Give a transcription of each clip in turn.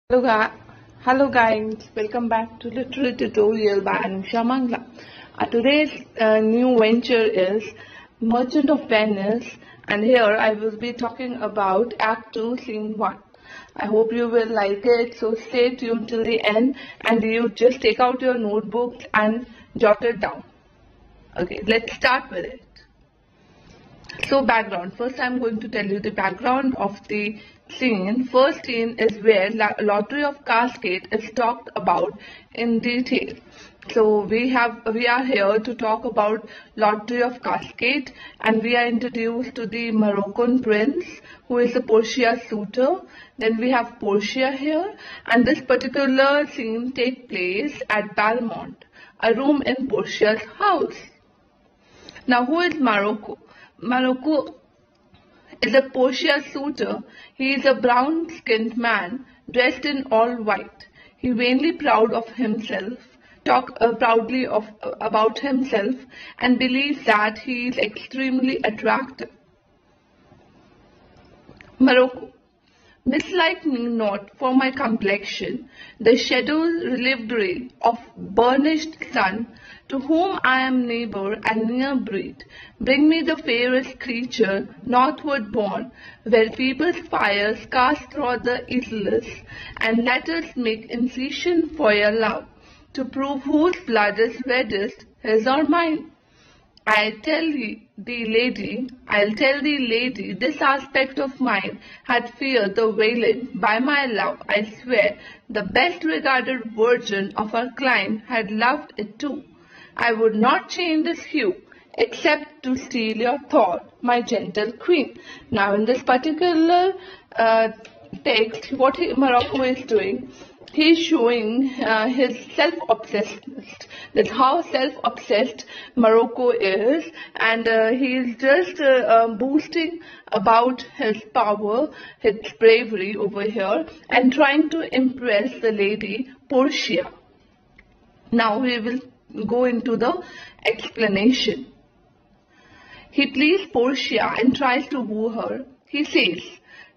Hello guys, welcome back to Literary Tutorial by Anusha Mangla. Today's new venture is Merchant of Venice, and here I will be talking about Act 2 Scene 1. I hope you will like it, so stay tuned till the end and you just take out your notebooks and jot it down. Okay, let's start with it. So background. First I'm going to tell you the background of the scene. First scene is where lottery of casket is talked about in detail. So we are here to talk about lottery of casket, and we are introduced to the Moroccan prince who is a Portia suitor. Then we have Portia here, and this particular scene takes place at Belmont, a room in Portia's house. Now who is Morocco? Morocco is a Portia suitor. He is a brown-skinned man dressed in all white. He vainly proud of himself, proudly about himself, and believes that he is extremely attractive. Morocco. Mislike me not for my complexion, the shadows relieved ray of burnished sun, to whom I am neighbor and near breed. Bring me the fairest creature, northward born, where feeble fires cast through the isles, and let us make incision for your love, to prove whose blood is reddest, his or mine. I'll tell thee, lady, this aspect of mine had feared the veiling. By my love, I swear, the best regarded virgin of our clime had loved it too. I would not change this hue, except to steal your thought, my gentle queen. Now, in this particular text, what Morocco is doing, he's showing his self-obsessedness. That's how self-obsessed Morocco is, and he is just boasting about his power, his bravery over here, and trying to impress the lady Portia. Now we will go into the explanation. He pleases Portia and tries to woo her. He says,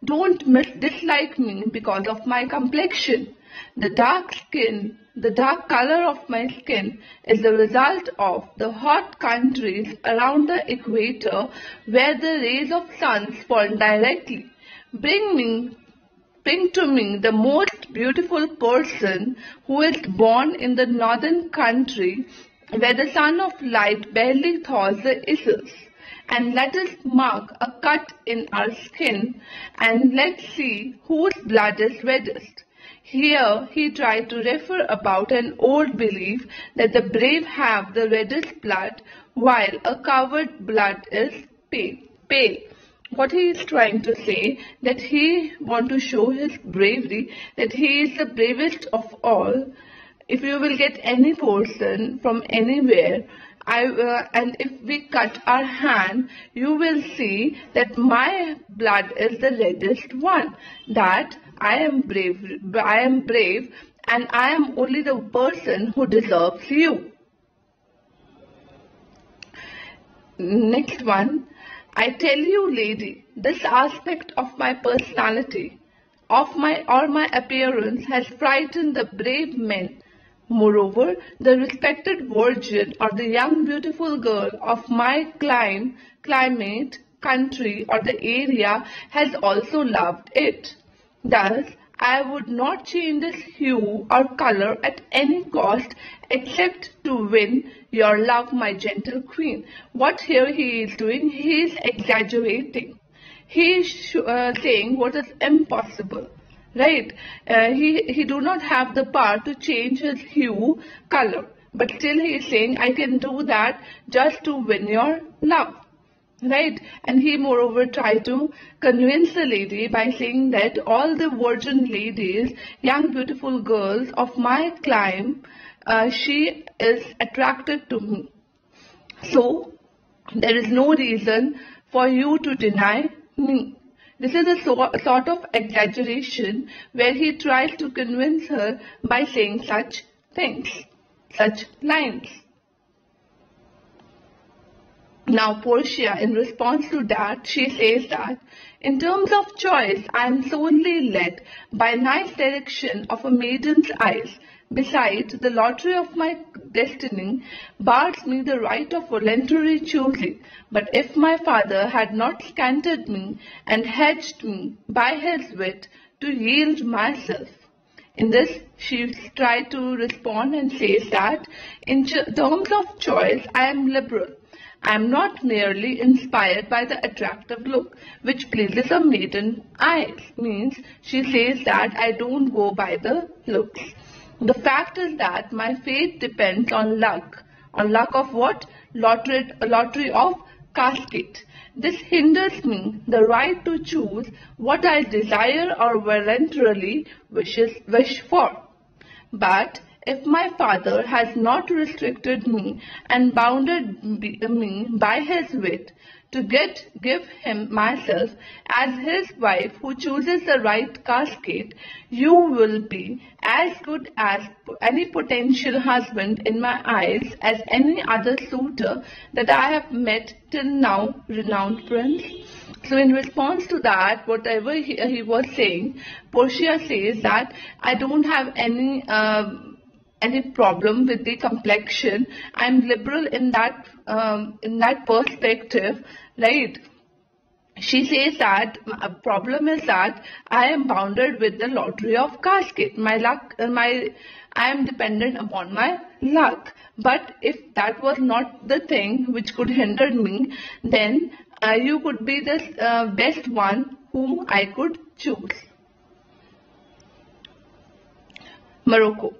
"Don't dislike me because of my complexion. The dark color of my skin is the result of the hot countries around the equator where the rays of sun fall directly. Bring to me the most beautiful person who is born in the northern country where the sun of light barely thaws the isles, and let us mark a cut in our skin, and let's see whose blood is reddest." Here he tried to refer about an old belief that the brave have the reddest blood while a coward blood is pale. What he is trying to say, that he want to show his bravery, that he is the bravest of all. If you will get any person from anywhere, and if we cut our hand, you will see that my blood is the reddest one, that I am brave, and I am only the person who deserves you. Next one. I tell you, lady, this aspect of my personality, or my appearance has frightened the brave men. Moreover, the respected virgin or the young beautiful girl of my climate, country, or the area has also loved it. Thus, I would not change this hue or color at any cost except to win your love, my gentle queen. What here he is doing, he is exaggerating. He is saying what is impossible, right? He do not have the power to change his hue, color, but still he is saying, I can do that just to win your love. Right, and he moreover tried to convince the lady by saying that all the virgin ladies, young beautiful girls of my clime, she is attracted to me. So there is no reason for you to deny me. This is a sort of exaggeration where he tries to convince her by saying such things, such lines. Now Portia, in response to that, she says that In terms of choice, I am solely led by nice direction of a maiden's eyes. Besides, the lottery of my destiny bars me the right of voluntary choosing. But if my father had not scanted me and hedged me by his wit to yield myself. In this, she tried to respond and says that in terms of choice, I am liberal. I am not merely inspired by the attractive look which pleases a maiden eyes. Means she says that I don't go by the looks. The fact is that my fate depends on luck. On luck of what? Lottery of casket. This hinders me the right to choose what I desire or voluntarily wish for. But if my father has not restricted me and bounded me by his wit to give him myself as his wife who chooses the right casket, you will be as good as any potential husband in my eyes as any other suitor that I have met till now, renowned prince. So in response to that, whatever he was saying, Portia says that I don't have any problem with the complexion. I'm liberal in that perspective, right? She says that problem is that I am bounded with the lottery of casket. I am dependent upon my luck. But if that was not the thing which could hinder me, then you could be the best one whom I could choose. Morocco.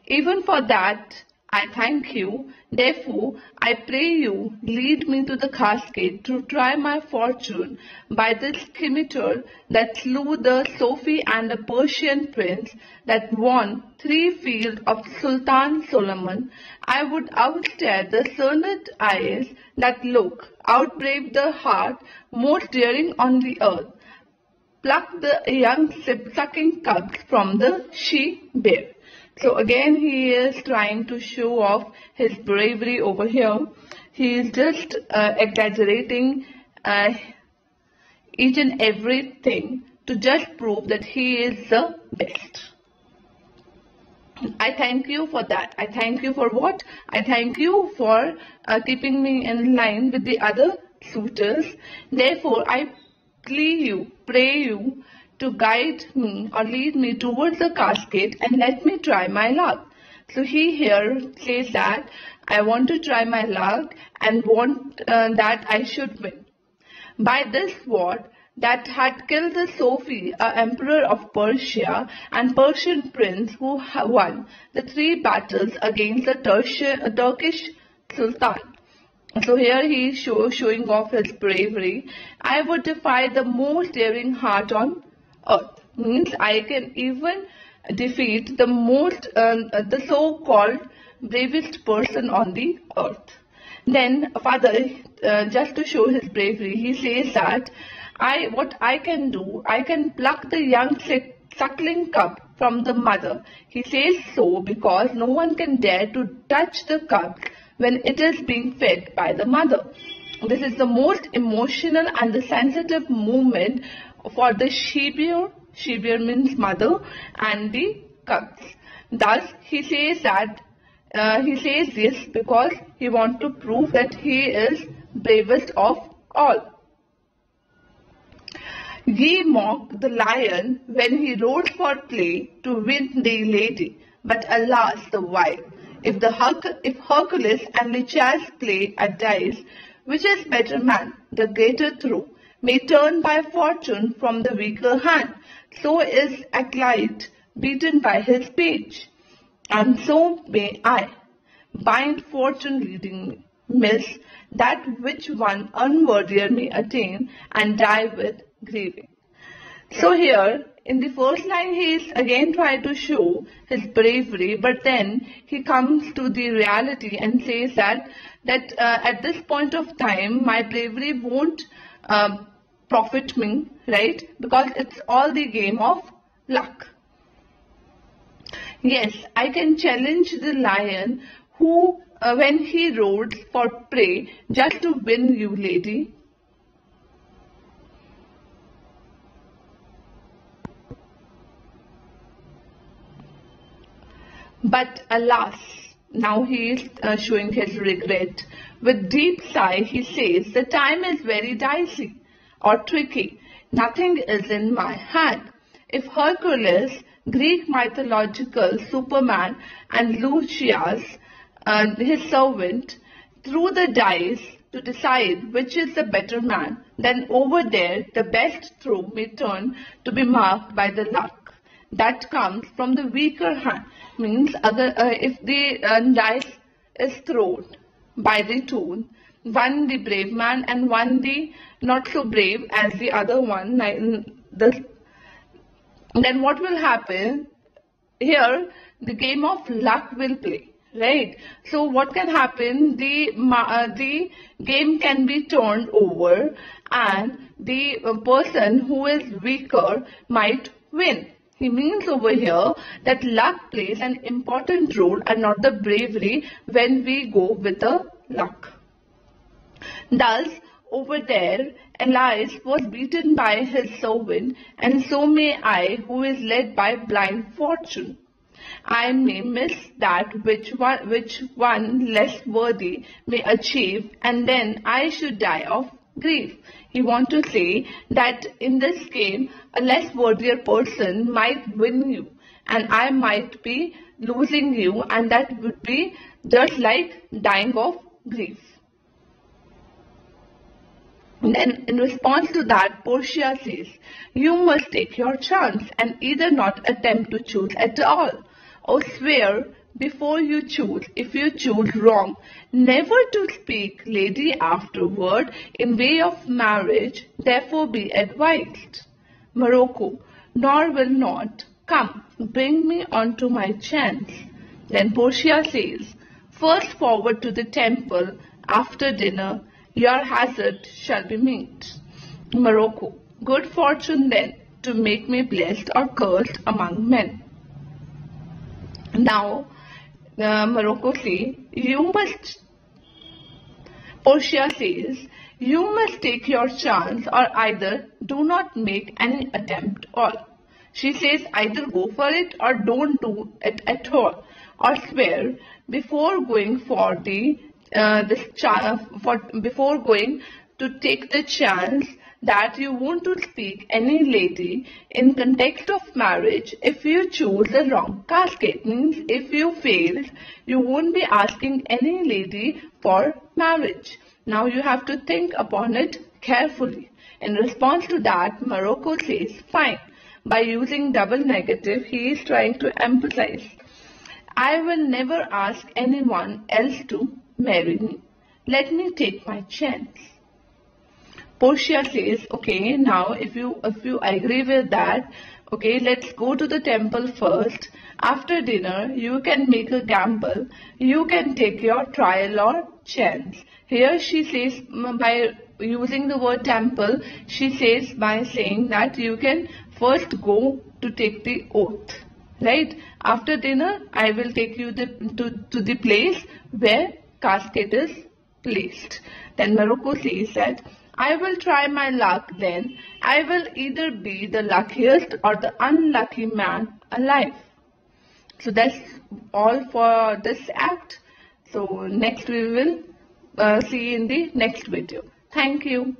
Even for that, I thank you. Therefore, I pray you, lead me to the casket to try my fortune by this scimitar that slew the Sophie and the Persian prince that won 3 fields of Sultan Solomon. I would outstare the cernet eyes that look, outbrave the heart most daring on the earth, pluck the young sucking cubs from the she-bear. So again, he is trying to show off his bravery over here. He is just exaggerating each and everything to just prove that he is the best. I thank you for that. I thank you for what? I thank you for keeping me in line with the other suitors. Therefore, I pray you, to guide me or lead me towards the casket and let me try my luck. So he here says that I want to try my luck and want that I should win. By this sword that had killed the Sophie, emperor of Persia, and Persian prince who won the 3 battles against the Turkish Sultan. So here he is showing off his bravery. I would defy the most daring heart on earth. Means I can even defeat the so-called bravest person on the earth. Then father, just to show his bravery, he says that what I can do, I can pluck the young suckling cub from the mother. He says so because no one can dare to touch the cub when it is being fed by the mother. This is the most emotional and the sensitive moment for the she-bear. She-bear means mother, and the cubs. Thus, he says this because he wants to prove that he is bravest of all. Ye mock the lion when he rode for play to win the lady, but alas the while, if Hercules and Lycias play at dice, which is better man, the greater throw, may turn by fortune from the weaker hand, so is Acolyte beaten by his page, and so may I bind fortune leading me, miss that which one unworthier may attain, and die with grieving. So here, in the first line, he is again trying to show his bravery, but then he comes to the reality and says that at this point of time, my bravery won't profit me, right? Because it's all the game of luck. Yes, I can challenge the lion who, when he rode for prey, just to win you, lady. But alas, now he is showing his regret. With deep sigh, he says, the time is very dicey or tricky. Nothing is in my hand. If Hercules, Greek mythological Superman, and Lucius, his servant, threw the dice to decide which is the better man, then over there the best throw may turn to be marked by the luck that comes from the weaker hand. Means if the dice is thrown by the two, one the brave man and one the not so brave as the other one, then what will happen here? The game of luck will play, right? So what can happen? The game can be turned over and the person who is weaker might win. He means over here that luck plays an important role and not the bravery when we go with the luck. Thus, over there, Elias was beaten by his servant, and so may I, who is led by blind fortune. I may miss that which one less worthy may achieve, and then I should die of grief. He wants to say that in this game, a less worthier person might win you, and I might be losing you, and that would be just like dying of grief. Then in response to that, Portia says, you must take your chance and either not attempt to choose at all, or swear before you choose, if you choose wrong, never to speak, lady, afterward in way of marriage, therefore be advised. Morocco, nor will not, come, bring me unto my chance. Then Portia says, first forward to the temple, after dinner, your hazard shall be made. Morocco, good fortune then, to make me blessed or cursed among men. Now, Morocco says, Portia says, you must take your chance or either do not make any attempt at all. She says either go for it or don't do it at all, or swear before going for before going to take the chance that you want to speak any lady in context of marriage if you choose the wrong casket. Means if you fail, you won't be asking any lady for marriage. Now you have to think upon it carefully. In response to that, Morocco says, fine. By using double negative, he is trying to emphasize, I will never ask anyone else to marry me. Let me take my chance. Portia says, okay, now if you agree with that, okay, let's go to the temple first. After dinner, you can make a gamble. You can take your trial or chance. Here she says, by using the word temple, she says by saying that you can first go to take the oath, right? After dinner, I will take you to the place where casket is placed. Then Morocco says that, I will try my luck then. I will either be the luckiest or the unlucky man alive. So that's all for this act. So next we will see in the next video. Thank you.